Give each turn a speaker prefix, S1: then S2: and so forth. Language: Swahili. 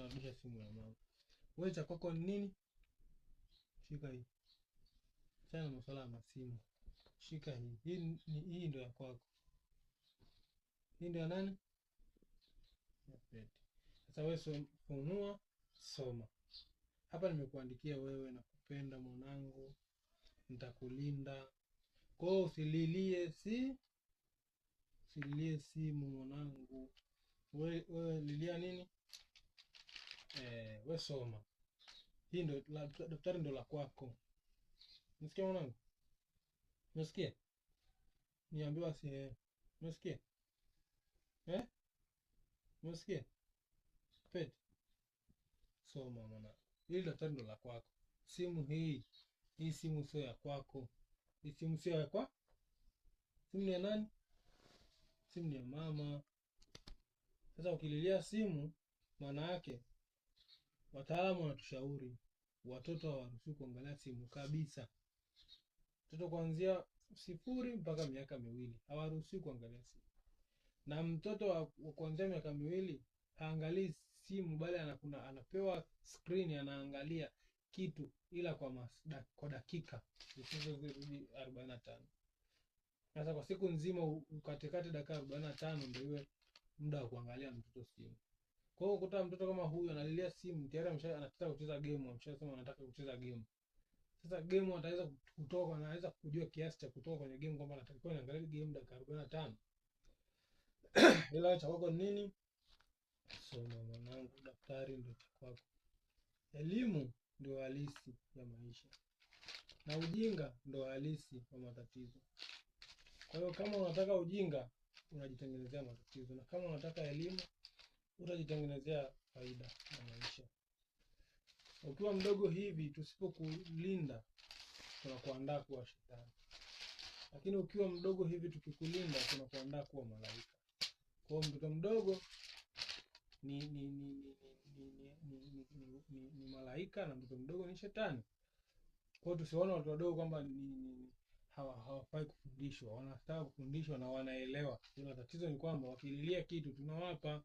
S1: anarudisha simu ya mama. Wewe cha kwako ni nini? Shika hii. Sana masuala ya masimu. Shika hii. Hii ndio ya kwako. Hii ndio ya nani? Ya Pete. Sasa wewe funua, soma. Hapa nimekuandikia wewe, nakupenda mwanangu, nitakulinda. Kwa hiyo usililie simu mwanangu. Wewe lilia nini? Wewe soma. Hii ndio daftari ndio la kwako. Unasikia mwanangu? Unasikia? Niambiwa unasikia? Unasikia? Pete. Soma mwanangu. Hili daftari ndio la kwako. Simu hii simu sio ya kwako. Hii simu sio ya kwako. Simu ni ya nani? Simu ni ya mama. Sasa ukililia simu, maana yake wataalamu wanatushauri watoto hawaruhusiwi kuangalia simu kabisa. Mtoto kuanzia 0 mpaka miaka 2 hawaruhusiwi kuangalia simu. Na mtoto wa kuanzia miaka 2 haangalii simu, bali anapewa screen, anaangalia kitu ila kwa dakika zisizozidi 45. Sasa kwa siku nzima ukatekate dakika 45 ndio iwe muda wa kuangalia mtoto simu. Kwa hiyo ukuta mtoto kama huyu analilia simu, tayari anataka kucheza game, ameshasema anataka kucheza game. Sasa game ataweza kutoka, anaweza kujua kiasi cha kutoka kwenye game kwamba anatakiwa angalie game dakika 45. Ila cha kwako nini? Soma mwanangu, daftari ndio cha kwako. Elimu ndio halisi ya maisha. Na ujinga ndio halisi wa matatizo. Kwa hiyo kama unataka ujinga, unajitengenezea matatizo, na kama unataka elimu, utajitengenezea faida ya maisha. Ukiwa mdogo hivi, tusipokulinda tunakuandaa kuwa shetani. Lakini ukiwa mdogo hivi tukikulinda, tunakuandaa kuwa malaika. Kwa hiyo mtoto mdogo ni malaika na mtoto mdogo ni shetani. Kwa hiyo tusione watu wadogo kwamba hawafai kufundishwa. Wanataka kufundishwa na wanaelewa. Ila tatizo ni kwamba wakililia kitu tunawapa